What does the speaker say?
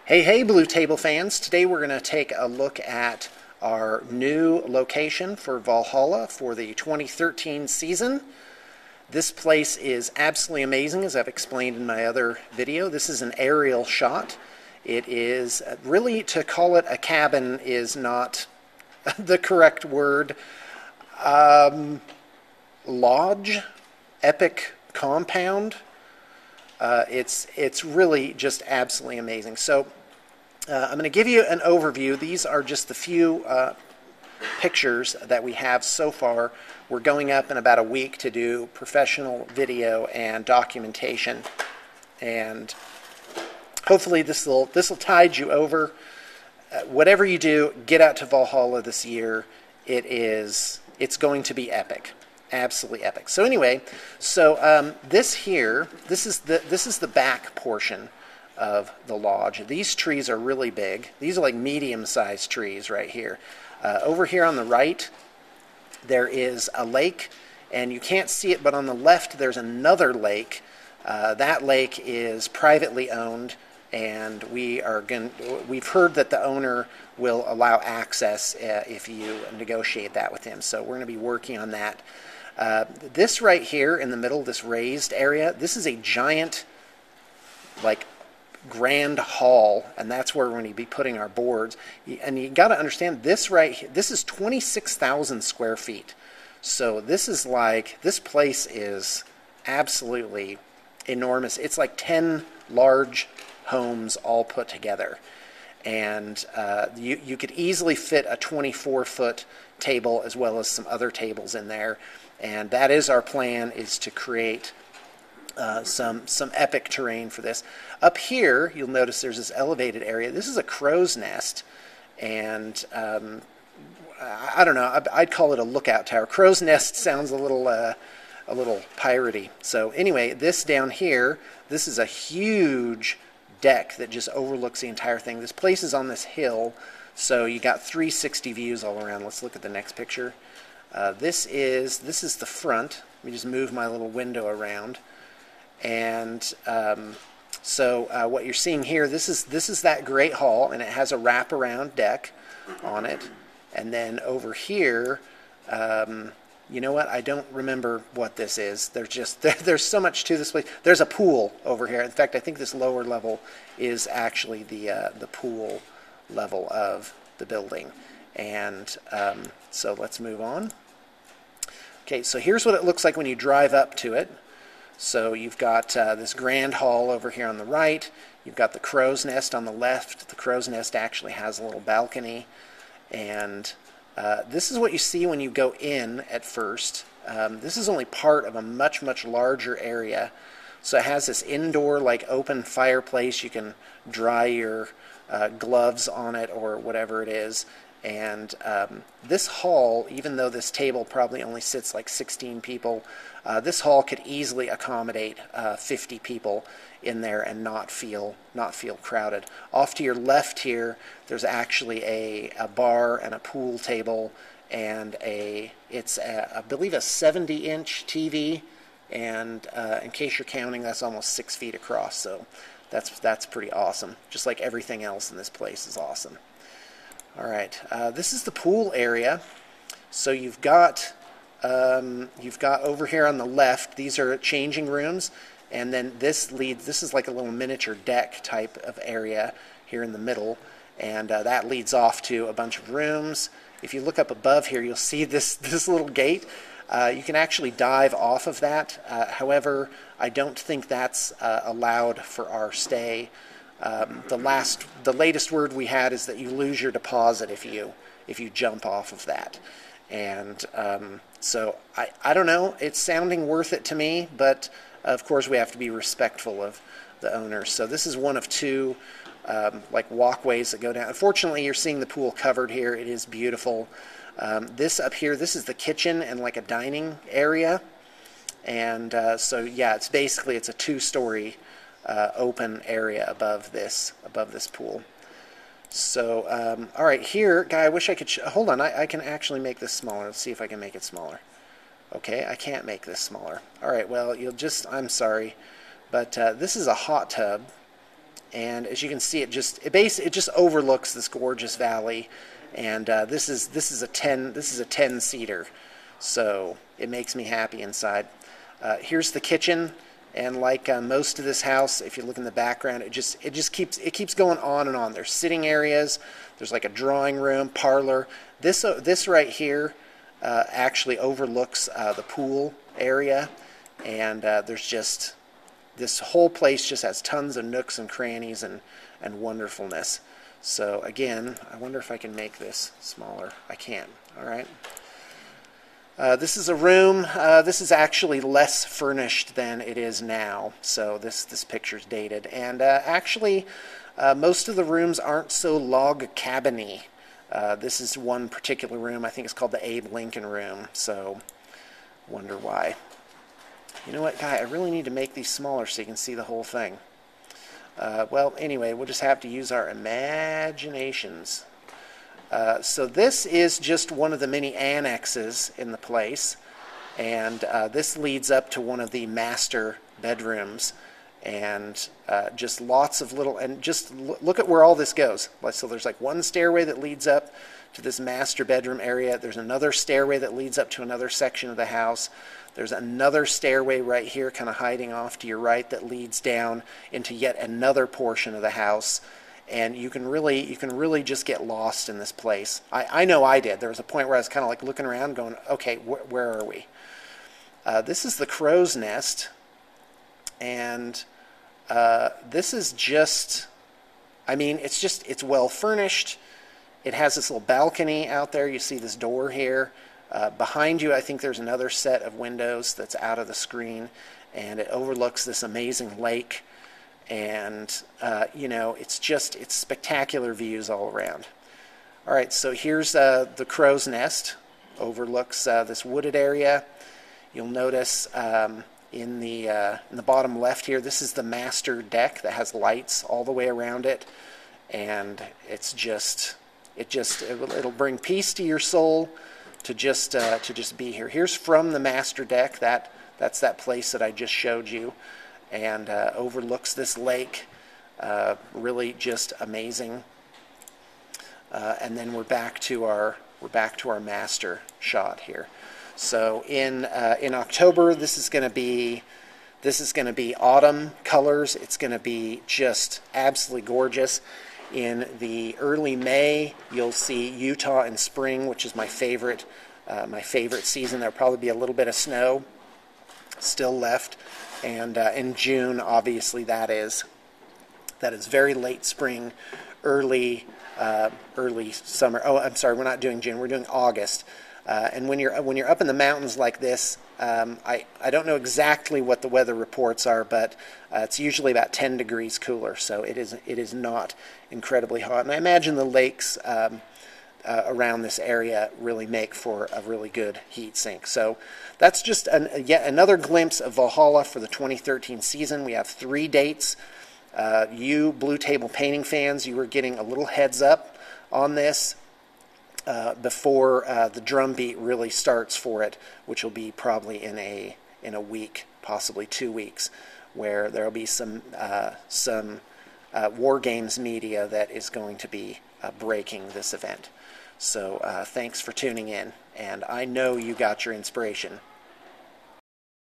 Hey, Blue Table fans. Today we're going to take a look at our new location for Valhalla for the 2013 season. This place is absolutely amazing, as I've explained in my other video. This is an aerial shot. It is really, to call it a cabin is not the correct word. Lodge, epic compound. It's really just absolutely amazing. So I'm going to give you an overview. These are just the few pictures that we have so far. We're going up in about a week to do professional video and documentation, and hopefully this will tide you over. Whatever you do, get out to Valhalla this year. It's going to be epic. Absolutely epic. So anyway, this is the back portion of the lodge. These trees are really big. These are like medium-sized trees right here. Over here on the right, there is a lake, and you can't see it, but on the left there's another lake. That lake is privately owned, and we've heard that the owner will allow access if you negotiate that with him. So we're going to be working on that. This right here in the middle, this raised area, this is a giant, like, grand hall, and that's where we're going to be putting our boards. And you got to understand, this right here, this is 26,000 square feet. So this place is absolutely enormous. It's like 10 large homes all put together. And you could easily fit a 24-foot table as well as some other tables in there. And that is our plan, is to create some epic terrain for this. Up here, you'll notice there's this elevated area. This is a crow's nest, and I don't know, I'd call it a lookout tower. Crow's nest sounds a little piratey. So anyway, this down here, this is a huge deck that just overlooks the entire thing. This place is on this hill, so you got 360 views all around. Let's look at the next picture. This is the front. Let me just move my little window around. And what you're seeing here, this is that great hall, and it has a wraparound deck on it. And then over here, you know what? I don't remember what this is. There's so much to this place. There's a pool over here. In fact, I think this lower level is actually the pool level of the building. And so let's move on. Okay, so here's what it looks like when you drive up to it. So you've got this grand hall over here on the right. You've got the crow's nest on the left. The crow's nest actually has a little balcony. And this is what you see when you go in at first. This is only part of a much, much larger area. So it has this indoor, like, open fireplace. You can dry your gloves on it or whatever it is. And this hall, even though this table probably only sits like 16 people, this hall could easily accommodate 50 people in there and not feel crowded. Off to your left here, there's actually a bar and a pool table, and I believe a 70-inch TV, and in case you're counting, that's almost 6 feet across. So that's pretty awesome. Just like everything else in this place is awesome. All right, this is the pool area. So you've got over here on the left, these are changing rooms, and then this is like a little miniature deck type of area here in the middle, and that leads off to a bunch of rooms. If you look up above here, you'll see this little gate. You can actually dive off of that. However, I don't think that's allowed for our stay. The latest word we had is that you lose your deposit if you jump off of that. And so I don't know, it's sounding worth it to me, but of course we have to be respectful of the owners. So this is one of two like walkways that go down. Unfortunately, you're seeing the pool covered here. It is beautiful. This up here, this is the kitchen and like a dining area. And so yeah, it's a two-story open area above this pool. So all right, here, guy, I wish I could hold on, I can actually make this smaller. Let's see if I can make it smaller. Okay, I can't make this smaller. All right, well, I'm sorry, but this is a hot tub, and as you can see, it just overlooks this gorgeous valley. And this is a 10 seater, so it makes me happy inside. Here's the kitchen, and like most of this house, if you look in the background, it keeps going on and on. There's sitting areas. There's like a drawing room, parlor. This right here actually overlooks the pool area, and there's just this whole place just has tons of nooks and crannies and wonderfulness. So again, I wonder if I can make this smaller. I can. All right. This is a room. This is actually less furnished than it is now. So this picture's dated. And actually, most of the rooms aren't so log cabin-y. This is one particular room. I think it's called the Abe Lincoln room. So, wonder why. You know what, Guy? I really need to make these smaller so you can see the whole thing. Well, anyway, we'll just have to use our imaginations. So this is just one of the many annexes in the place, and this leads up to one of the master bedrooms, and just lots of little, and just look at where all this goes. So there's like one stairway that leads up to this master bedroom area. There's another stairway that leads up to another section of the house. There's another stairway right here kind of hiding off to your right that leads down into yet another portion of the house. And you can really just get lost in this place. I know I did. There was a point where I was kind of like looking around going, okay, where are we? This is the crow's nest. And this is just, I mean, it's well furnished. It has this little balcony out there. You see this door here. Behind you, I think there's another set of windows that's out of the screen, and it overlooks this amazing lake. And, you know, it's spectacular views all around. All right, so here's the crow's nest. Overlooks this wooded area. You'll notice in the bottom left here, this is the master deck that has lights all the way around it. And it'll bring peace to your soul to just be here. Here's from the master deck. That's that place that I just showed you, and overlooks this lake. Really just amazing. And then we're back to our master shot here. So in October, this is going to be autumn colors. It's going to be just absolutely gorgeous. In the early May, you'll see Utah in spring, which is my favorite season. There'll probably be a little bit of snow still left, and in June, obviously, that is very late spring, early summer. Oh, I'm sorry, we're not doing June. We're doing August. And when you're up in the mountains like this, I don't know exactly what the weather reports are, but it's usually about 10 degrees cooler, so it is not incredibly hot. And I imagine the lakes around this area really make for a really good heat sink. So that's just yet another glimpse of Valhalla for the 2013 season. We have 3 dates. You Blue Table Painting fans, you were getting a little heads up on this before the drumbeat really starts for it, which will be probably in a week, possibly 2 weeks, where there will be some War Games media that is going to be breaking this event. So thanks for tuning in, and I know you got your inspiration.